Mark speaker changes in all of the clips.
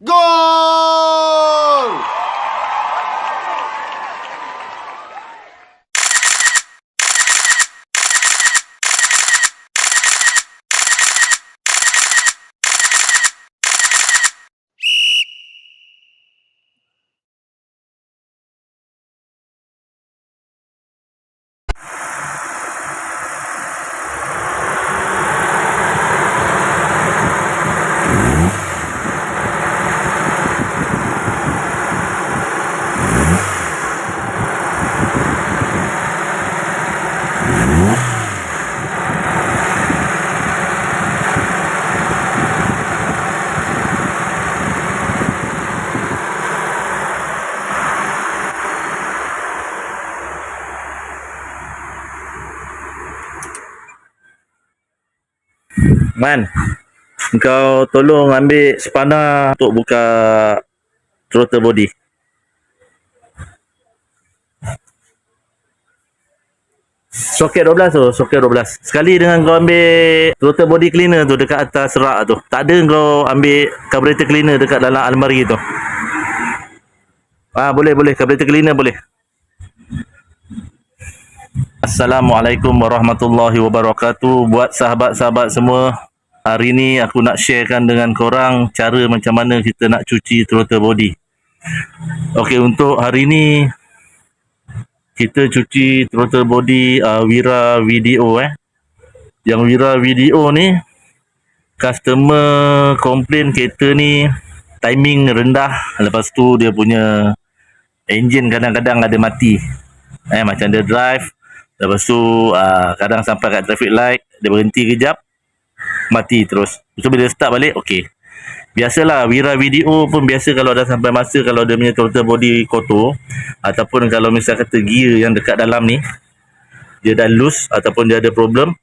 Speaker 1: Gol!
Speaker 2: Man, kau tolong ambil spana untuk buka throttle body. Soket 12 tu, soket 12. Sekali dengan kau ambil throttle body cleaner tu dekat atas rak tu. Tak ada kau ambil carburetor cleaner dekat dalam almari tu. Boleh. Carburetor cleaner boleh. Assalamualaikum warahmatullahi wabarakatuh. Buat sahabat-sahabat semua, hari ni aku nak sharekan dengan korang cara macam mana kita nak cuci throttle body. Okey, untuk hari ni kita cuci throttle body Wira Video Yang Wira Video ni customer komplain kereta ni timing rendah, lepas tu dia punya enjin kadang-kadang ada mati. Macam dia drive, lepas tu kadang sampai kat traffic light, dia berhenti kejap, mati terus. So bila start balik, okey. Biasalah Wira Video pun biasa kalau dah sampai masa kalau dia punya throttle body kotor, ataupun kalau misal kata gear yang dekat dalam ni dia dah loose ataupun dia ada problem,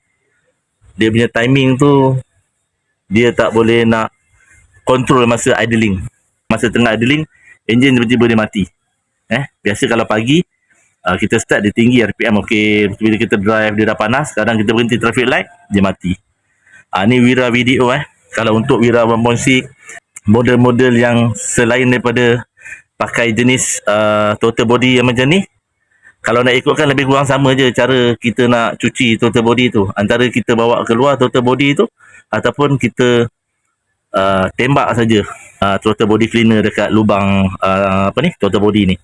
Speaker 2: dia punya timing tu dia tak boleh nak control masa idling. Masa tengah idling, enjin tiba-tiba dia mati. Biasa kalau pagi kita start dia tinggi RPM okey, bila kita drive dia dah panas, kadang kita berhenti traffic light dia mati. Ni Wira Video Kalau untuk Wira 1.6, model-model yang selain daripada pakai jenis throttle body yang macam ni, kalau nak ikutkan lebih kurang sama je cara kita nak cuci throttle body tu. Antara kita bawa keluar throttle body tu ataupun kita tembak saja throttle body cleaner dekat lubang throttle body ni.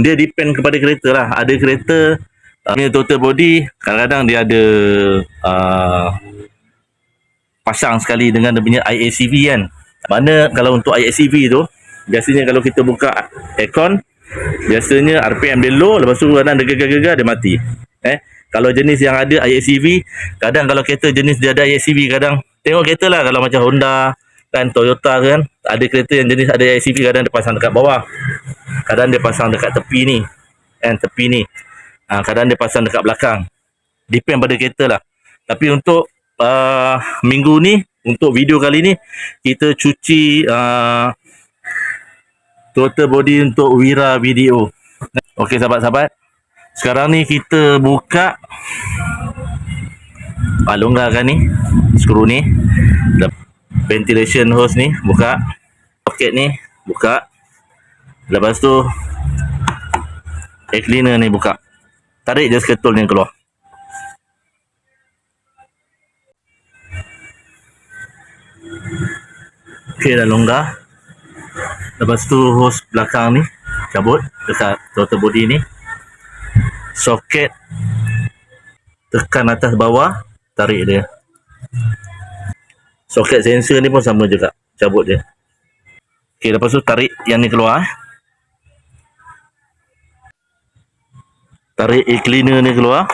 Speaker 2: Dia depend kepada kereta lah. Ada kereta punya throttle body kadang-kadang dia ada pasang sekali dengan dia punya IACV kan. Mana kalau untuk IACV tu, biasanya kalau kita buka aircon, biasanya RPM dia low, lepas tu kadang dia gegar-gegar dia mati. Kalau jenis yang ada IACV, kadang kalau kereta jenis dia ada IACV, kadang tengok kereta lah, kalau macam Honda kan, Toyota kan, ada kereta yang jenis ada IACV, kadang dia pasang dekat bawah, kadang dia pasang dekat tepi ni, tepi ni, kadang dia pasang dekat belakang. Depend pada kereta lah. Tapi untuk minggu ni, untuk video kali ni, kita cuci throttle body untuk Wira Video. Okey sahabat-sahabat, sekarang ni kita buka longgarkan ni skru ni, ventilation hose ni buka, soket ni buka, lepas tu air cleaner ni buka, tarik je sketul ni keluar. Okey, dah longgar. Lepas tu hose belakang ni cabut dekat throttle body ni, soket tekan atas bawah, tarik dia. Soket sensor ni pun sama juga, cabut dia. Okey, lepas tu tarik yang ni keluar. Tarik air cleaner ni keluar,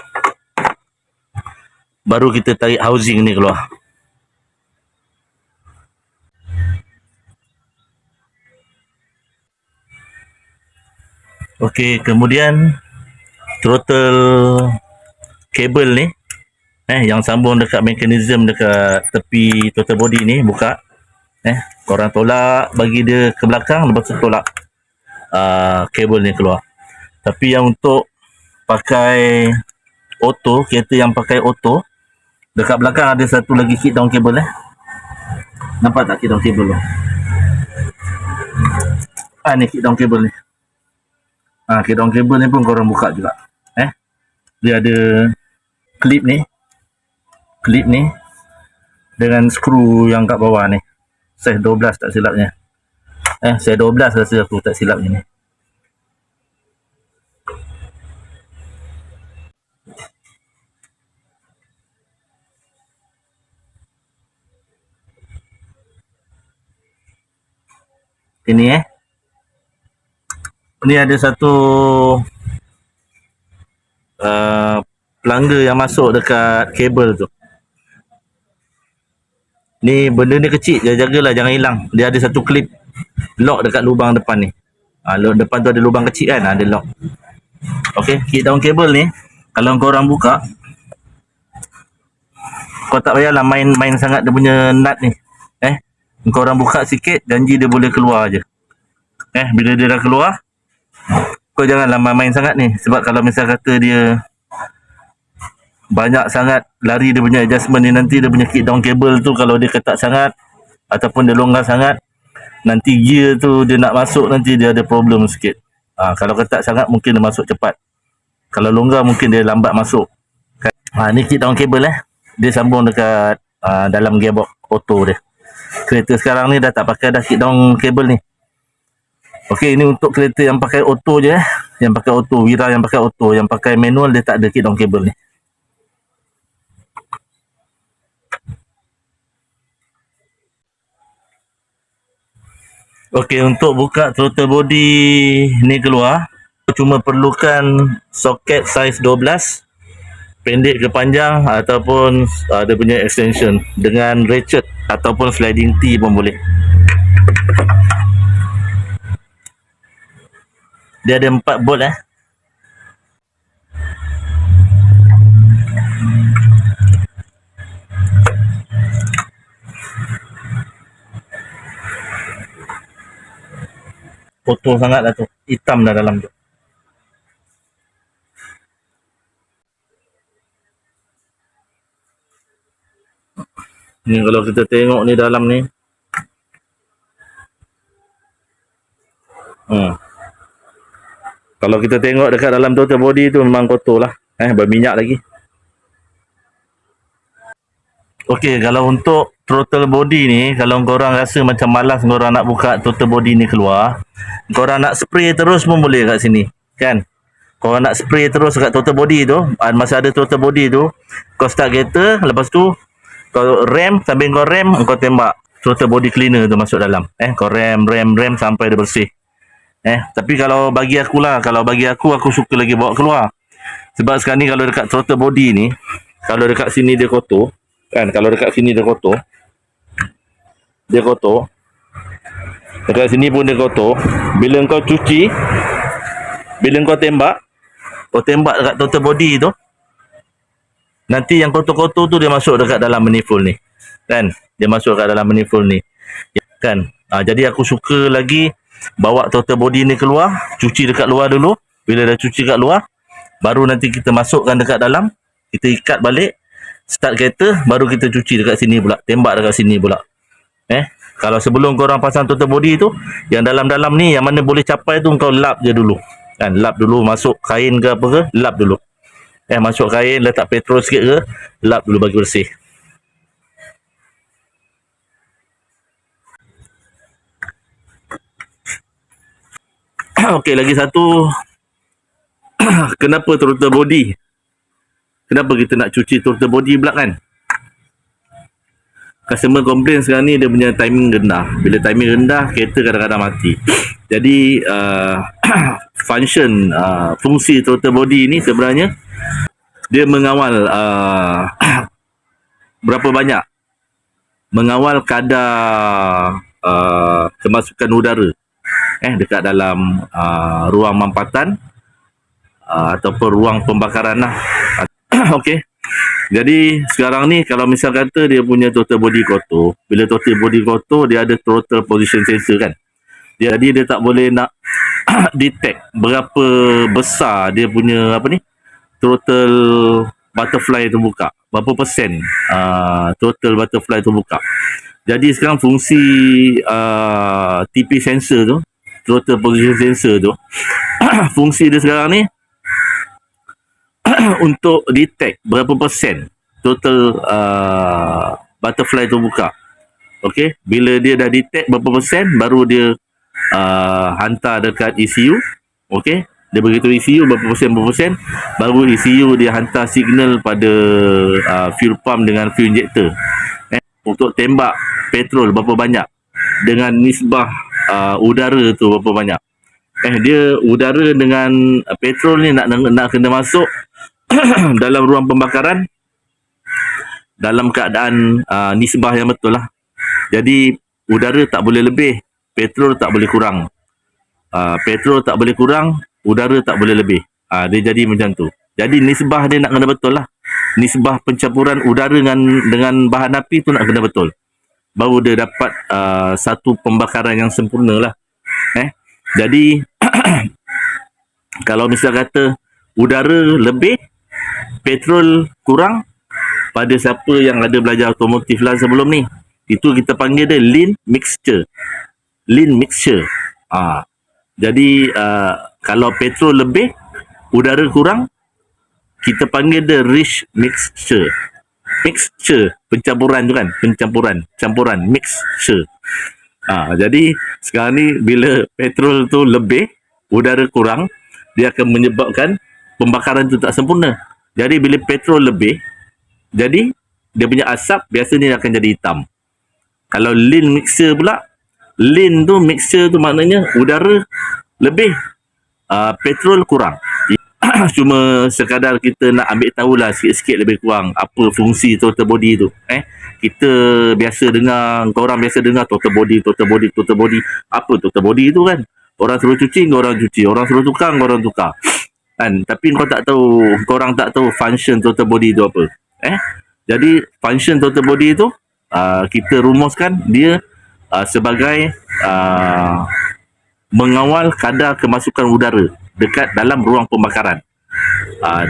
Speaker 2: baru kita tarik housing ni keluar. Okey, kemudian throttle kabel ni yang sambung dekat mekanisme dekat tepi throttle body ni buka. Korang tolak, bagi dia ke belakang, lepas tu tolak kabel ni keluar. Tapi yang untuk pakai auto, kereta yang pakai auto, dekat belakang ada satu lagi kit down kabel Nampak tak kick down kabel tu? Ni kick down kabel ni. Kick down kabel ni pun korang buka juga. Dia ada klip ni. Klip ni dengan skru yang kat bawah ni. Size 12 tak silapnya. Size 12 rasa aku tak silap ni. Ini ni ada satu pelangga yang masuk dekat kabel tu. Ni benda ni kecil, jagalah jangan hilang. Dia ada satu klip lock dekat lubang depan ni. Depan tu ada lubang kecil kan, ada lock. Okey, kick down kabel ni kalau korang buka, kau tak payahlah main sangat dia punya nut ni. Korang buka sikit, janji dia boleh keluar je. Bila dia dah keluar, kau janganlah main sangat ni. Sebab kalau misal kata dia banyak sangat lari dia punya adjustment ni, nanti dia punya kick down kabel tu kalau dia ketat sangat ataupun dia longgar sangat, nanti gear tu dia nak masuk, nanti dia ada problem sikit. Kalau ketat sangat mungkin dia masuk cepat. Kalau longgar mungkin dia lambat masuk. Ni kick down kabel dia sambung dekat dalam gearbox auto dia. Kereta sekarang ni dah tak pakai dah kick down kabel ni. Okey, ini untuk kereta yang pakai auto je yang pakai auto, Wira yang pakai auto. Yang pakai manual dia tak ada kick down kabel ni. Okey, untuk buka throttle body ni keluar, cuma perlukan soket saiz 12, pendek ke panjang, ataupun dia punya extension dengan ratchet ataupun sliding T pun boleh. Dia ada 4 bolt kotor sangat lah tu, hitam dah dalam tu. Ni kalau kita tengok ni dalam ni, kalau kita tengok dekat dalam throttle body tu memang kotor lah, berminyak lagi. Okey, kalau untuk throttle body ni, kalau korang rasa macam malas korang nak buka throttle body ni keluar, korang nak spray terus pun boleh kat sini, kan? Korang nak spray terus kat throttle body tu, masa ada throttle body tu, kau start kereta, lepas tu kau rem, sambil kau rem, kau tembak throttle body cleaner tu masuk dalam. Kau rem sampai dia bersih. Tapi kalau bagi aku aku suka lagi bawa keluar. Sebab sekarang ni kalau dekat throttle body ni, kalau dekat sini dia kotor, kan? Kalau dekat sini dia kotor, dekat sini pun dia kotor. Bila kau cuci, bila kau tembak dekat throttle body tu, nanti yang kotor-kotor tu dia masuk dekat dalam manifold ni, kan? Dia masuk dekat dalam manifold ni, kan? Jadi aku suka lagi bawa throttle body ni keluar, cuci dekat luar dulu. Bila dah cuci kat luar, baru nanti kita masukkan dekat dalam, kita ikat balik, start kereta, baru kita cuci dekat sini pula, tembak dekat sini pula. Kalau sebelum korang pasang throttle body tu, yang dalam-dalam ni, yang mana boleh capai tu, kau lap je dulu, kan? Lap dulu, masuk kain ke apa ke, lap dulu. Masuk kain, letak petrol sikit ke, lap dulu bagi bersih. Okey, lagi satu. Kenapa throttle body? Kenapa kita nak cuci throttle body pula, kan? Customer complain sekarang ni dia punya timing rendah. Bila timing rendah, kereta kadang-kadang mati. Jadi fungsi throttle body ni sebenarnya dia mengawal berapa banyak, mengawal kadar kemasukan udara dekat dalam ruang mampatan ataupun ruang pembakaran lah. Okey. Jadi sekarang ni kalau misal kata dia punya throttle body kotor, bila throttle body kotor dia ada throttle position sensor, kan? Jadi dia tak boleh nak detect berapa besar dia punya throttle butterfly tu buka, berapa persen throttle butterfly tu buka. Jadi sekarang fungsi TP sensor tu, throttle position sensor tu, fungsi dia sekarang ni untuk detect berapa persen total butterfly tu buka. Okey, bila dia dah detect berapa persen, baru dia hantar dekat ECU. Okey, dia beritahu ECU berapa persen, baru ECU dia hantar signal pada fuel pump dengan fuel injector. Untuk tembak petrol berapa banyak, dengan nisbah udara tu berapa banyak. Dia udara dengan petrol ni nak kena masuk dalam ruang pembakaran dalam keadaan nisbah yang betul lah. Jadi udara tak boleh lebih, petrol tak boleh kurang. Petrol tak boleh kurang, udara tak boleh lebih. Dia jadi macam tu. Jadi nisbah dia nak kena betul lah. Nisbah pencampuran udara dengan bahan api tu nak kena betul. Baru dia dapat satu pembakaran yang sempurna lah. Jadi kalau misal kata udara lebih, petrol kurang, pada siapa yang ada belajar automotif lah sebelum ni, itu kita panggil dia lean mixture. Lean mixture. Jadi kalau petrol lebih, udara kurang, kita panggil dia rich mixture. Mixture, pencampuran tu kan, campuran, mixture. Jadi sekarang ni bila petrol tu lebih, udara kurang, dia akan menyebabkan pembakaran tu tak sempurna. Jadi bila petrol lebih, jadi dia punya asap biasanya akan jadi hitam. Kalau lean mixture pula, lean tu mixture tu maknanya udara lebih, petrol kurang. Cuma sekadar kita nak ambil tahulah sikit-sikit lebih kurang apa fungsi throttle body tu. Kita biasa dengar, korang biasa dengar throttle body. Apa throttle body tu kan? Orang suruh cuci, korang cuci. Orang suruh tukar, korang tukar. Kan? Tapi korang tak tahu function throttle body tu apa. Jadi function throttle body tu kita rumuskan dia sebagai mengawal kadar kemasukan udara dekat dalam ruang pembakaran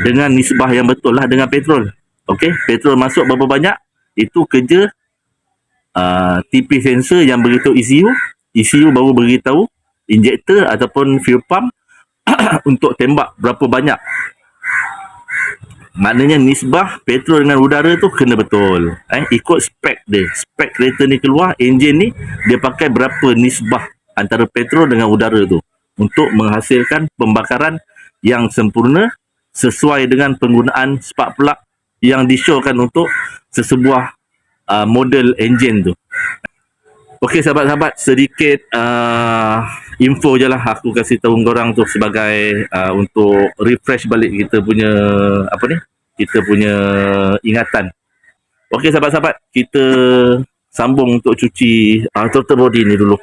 Speaker 2: dengan nisbah yang betul lah dengan petrol. Okey, petrol masuk berapa banyak, itu kerja TP sensor yang beritahu ECU. ECU baru beritahu injector ataupun fuel pump untuk tembak berapa banyak. Maknanya nisbah petrol dengan udara tu kena betul. Ikut spek dia. Spek kereta ni keluar, enjin ni dia pakai berapa nisbah antara petrol dengan udara tu untuk menghasilkan pembakaran yang sempurna sesuai dengan penggunaan spark plug yang disyorkan untuk sesebuah model enjin tu. Okey sahabat-sahabat, sedikit info je lah aku kasih tahu korang tu sebagai untuk refresh balik kita punya ingatan. Okey sahabat-sahabat, kita sambung untuk cuci throttle body ni dulu.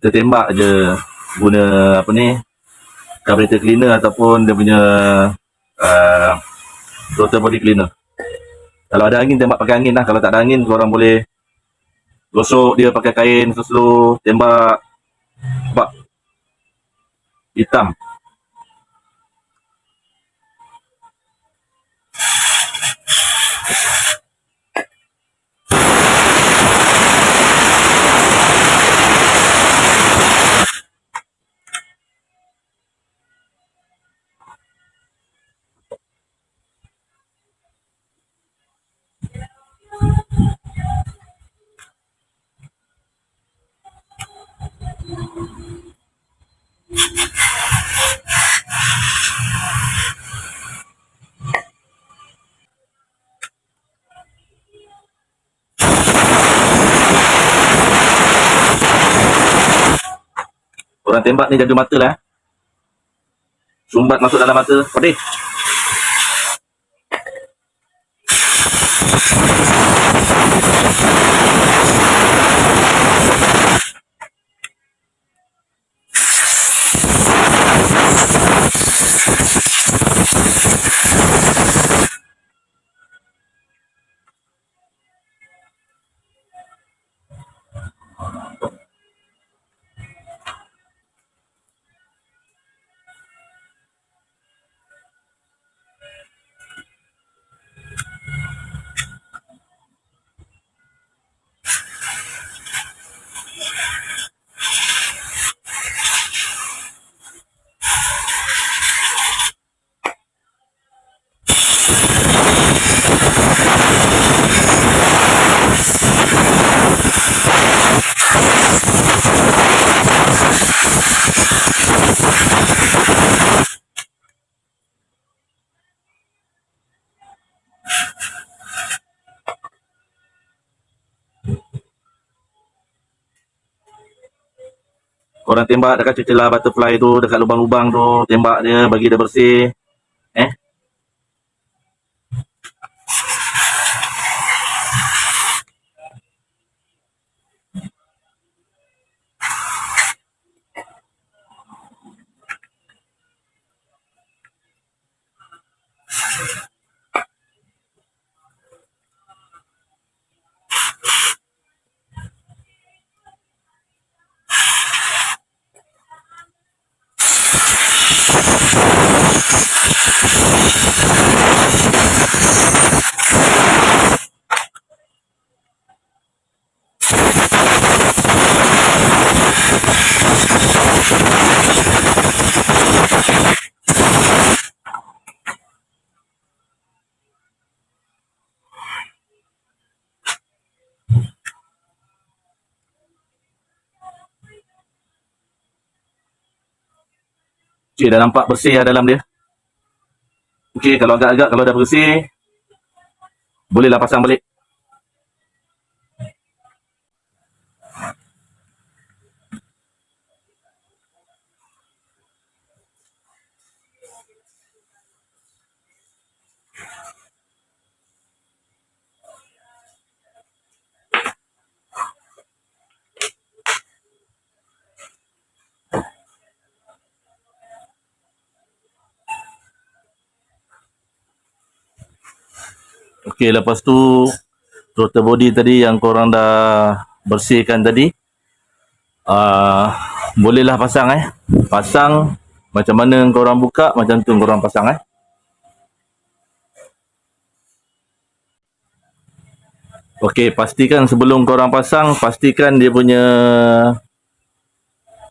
Speaker 2: Kita tembak je guna carburetor cleaner ataupun dia punya throttle body cleaner. Kalau ada angin, tembak pakai angin lah. Kalau tak ada angin, korang boleh gosok dia pakai kain slow, tembak sebab hitam. Korang tembak ni jaga mata lah. Sumbat masuk dalam mata. Okey. Korang tembak dekat celah butterfly tu, dekat lubang-lubang tu, tembak dia bagi dia bersih. Okey, dah nampak bersih lah dalam dia. Okey, kalau agak-agak kalau dah bersih, bolehlah pasang balik. Okey, lepas tu throttle body tadi yang korang dah bersihkan tadi, bolehlah pasang pasang macam mana korang buka, macam tu korang pasang Okey, pastikan sebelum korang pasang, pastikan dia punya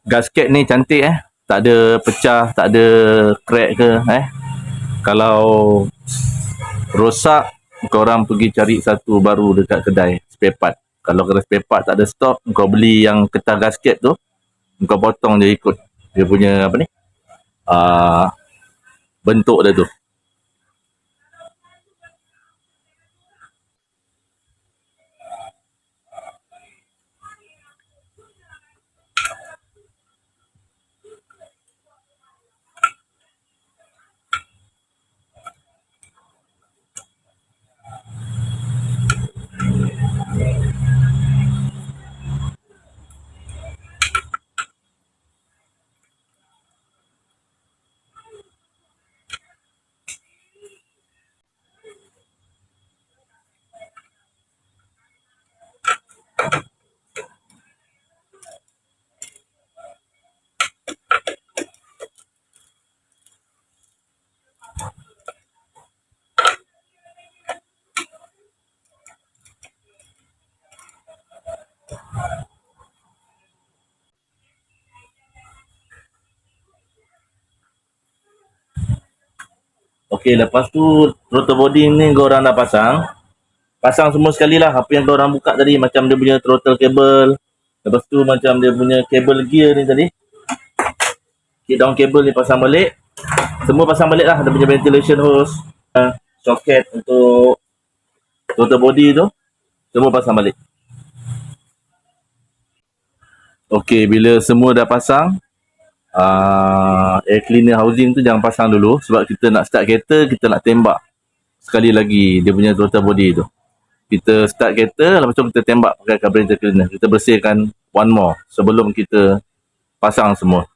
Speaker 2: gasket ni cantik tak ada pecah, tak ada crack ke Kalau rosak, korang pergi cari satu baru dekat kedai spare part. Kalau kedai spare part tak ada stok, kau beli yang ketah gasket tu, kau potong je ikut dia punya apa ni, bentuk dia tu. Okey, lepas tu throttle body ni korang dah pasang. Pasang semua sekali lah apa yang korang buka tadi, macam dia punya throttle cable, lepas tu macam dia punya cable gear ni tadi, kick down cable ni pasang balik. Semua pasang balik lah, dia punya ventilation hose, socket untuk throttle body tu, semua pasang balik. Okey, bila semua dah pasang, air cleaner housing tu jangan pasang dulu, sebab kita nak start kereta, kita nak tembak sekali lagi dia punya throttle body tu. Kita start kereta, lepas tu kita tembak pakai carburetor cleaner. Kita bersihkan one more sebelum kita pasang semua.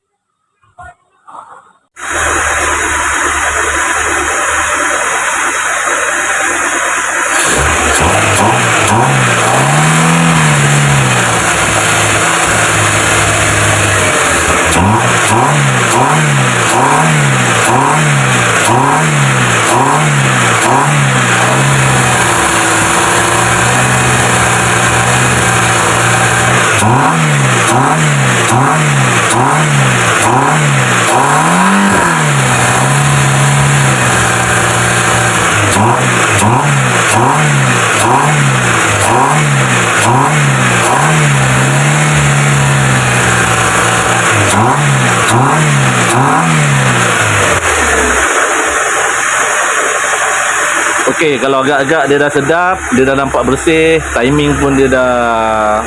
Speaker 2: Okey, kalau agak-agak dia dah sedap, dia dah nampak bersih, timing pun dia dah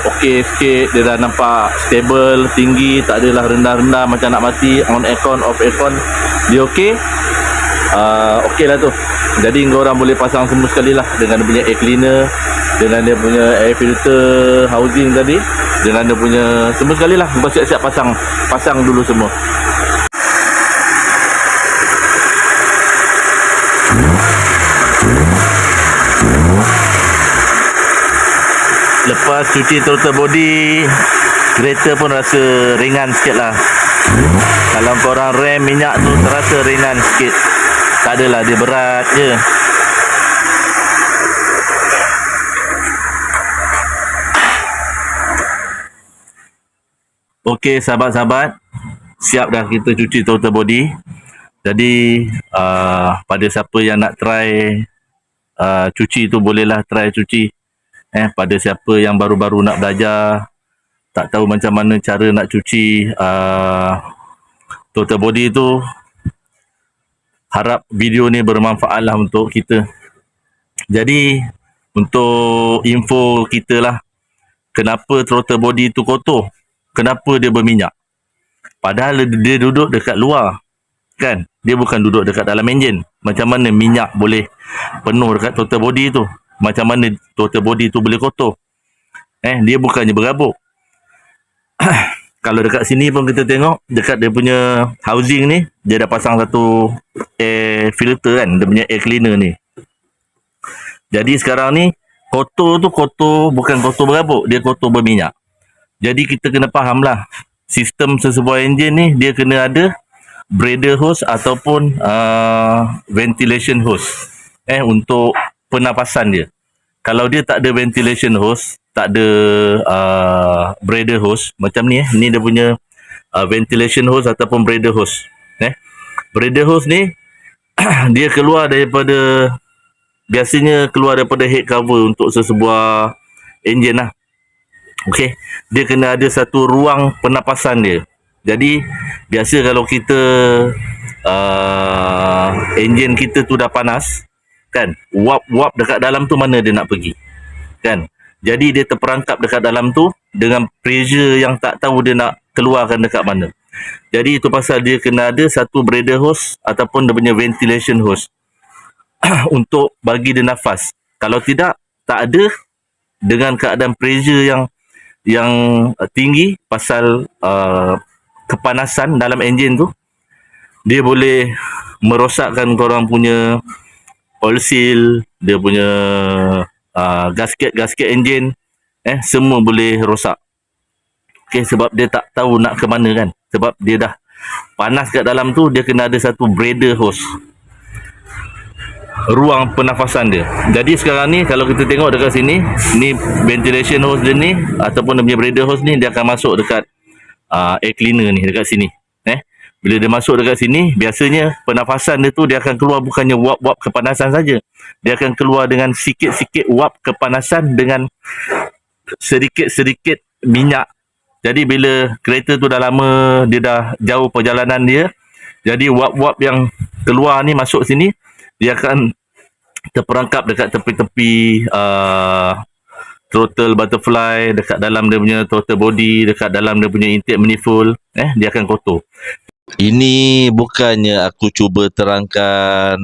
Speaker 2: okey sikit, dia dah nampak stable, tinggi, tak adalah rendah-rendah macam nak mati, on aircon, off aircon, dia okey. Okey lah tu. Jadi korang boleh pasang semua sekali lah dengan dia punya air cleaner, dengan dia punya air filter housing tadi, dengan dia punya semua sekali lah. Kau siap-siap pasang dulu semua. Lepas cuci throttle body, kereta pun rasa ringan sikit lah. Kalau korang rem minyak tu terasa ringan sikit, tak adalah dia berat je. Okey sahabat-sahabat, siap dah kita cuci throttle body. Jadi pada siapa yang nak try cuci tu, bolehlah try cuci. Pada siapa yang baru-baru nak belajar, tak tahu macam mana cara nak cuci throttle body tu, harap video ni bermanfaat lah untuk kita. Jadi untuk info kita lah, kenapa throttle body tu kotor, kenapa dia berminyak, padahal dia duduk dekat luar kan, dia bukan duduk dekat dalam enjin. Macam mana minyak boleh penuh dekat throttle body tu, macam mana throttle body tu boleh kotor? Dia bukannya berabuk. Kalau dekat sini pun kita tengok, dekat dia punya housing ni, dia dah pasang satu air filter kan, dia punya air cleaner ni. Jadi sekarang ni, kotor tu kotor, bukan kotor berabuk, dia kotor berminyak. Jadi kita kena faham lah, sistem sesebuah enjin ni, dia kena ada breather hose ataupun ventilation hose untuk pernafasan dia. Kalau dia tak ada ventilation hose, tak ada breather hose macam ni, ni dia punya ventilation hose ataupun breather hose. Breather hose ni dia keluar daripada, biasanya keluar daripada head cover untuk sesebuah enjin lah. Okey, dia kena ada satu ruang pernafasan dia. Jadi biasa kalau kita enjin kita tu dah panas kan, wap dekat dalam tu mana dia nak pergi kan. Jadi dia terperangkap dekat dalam tu dengan pressure yang tak tahu dia nak keluarkan dekat mana. Jadi itu pasal dia kena ada satu breather hose ataupun dia punya ventilation hose untuk bagi dia nafas. Kalau tidak, tak ada, dengan keadaan pressure yang tinggi pasal kepanasan dalam enjin tu, dia boleh merosakkan korang punya oil seal, dia punya gasket enjin, semua boleh rosak. Okey, sebab dia tak tahu nak ke mana kan, sebab dia dah panas kat dalam tu. Dia kena ada satu breather hose, ruang pernafasan dia. Jadi sekarang ni kalau kita tengok dekat sini, ni ventilation hose dia ni ataupun dia punya breather hose ni, dia akan masuk dekat air cleaner ni dekat sini. Bila dia masuk dekat sini, biasanya pernafasan dia tu dia akan keluar bukannya wap-wap kepanasan saja. Dia akan keluar dengan sikit-sikit wap kepanasan dengan sedikit-sedikit minyak. Jadi bila kereta tu dah lama, dia dah jauh perjalanan dia, jadi wap-wap yang keluar ni masuk sini, dia akan terperangkap dekat tepi-tepi throttle butterfly, dekat dalam dia punya throttle body, dekat dalam dia punya intake manifold, dia akan kotor. Ini bukannya aku cuba terangkan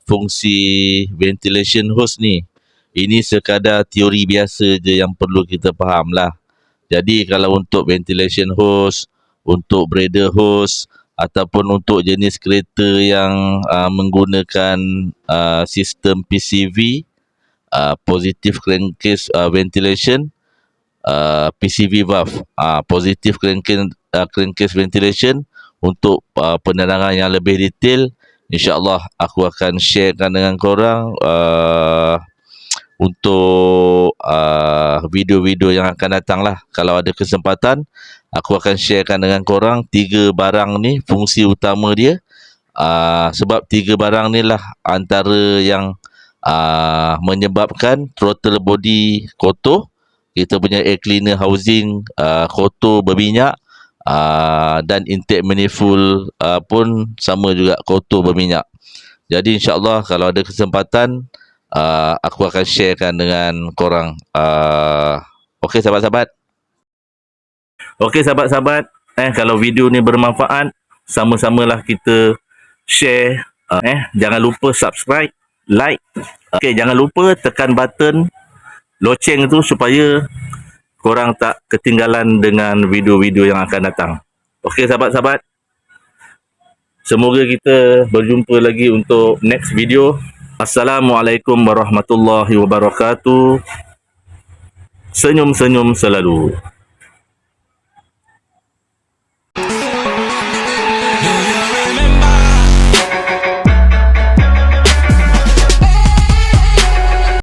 Speaker 2: fungsi ventilation hose ni. Ini sekadar teori biasa je yang perlu kita faham lah. Jadi kalau untuk ventilation hose, untuk breather hose, ataupun untuk jenis kereta yang menggunakan sistem PCV, positive crankcase ventilation, PCV valve, positive crankcase ventilation, untuk penerangan yang lebih detail, insyaAllah aku akan sharekan dengan korang untuk video-video yang akan datang lah. Kalau ada kesempatan, aku akan sharekan dengan korang 3 barang ni, fungsi utama dia. Sebab 3 barang ni lah antara yang menyebabkan throttle body kotor, kita punya air cleaner housing kotor berminyak, dan intake manifold pun sama juga kotor berminyak. Jadi insyaAllah kalau ada kesempatan, aku akan sharekan dengan korang. Okey sahabat-sahabat. Okey sahabat-sahabat, kalau video ni bermanfaat, sama-samalah kita share. Jangan lupa subscribe, like. Okey, jangan lupa tekan button loceng tu supaya korang tak ketinggalan dengan video-video yang akan datang. Okey sahabat-sahabat, semoga kita berjumpa lagi untuk next video. Assalamualaikum warahmatullahi wabarakatuh. Senyum-senyum selalu.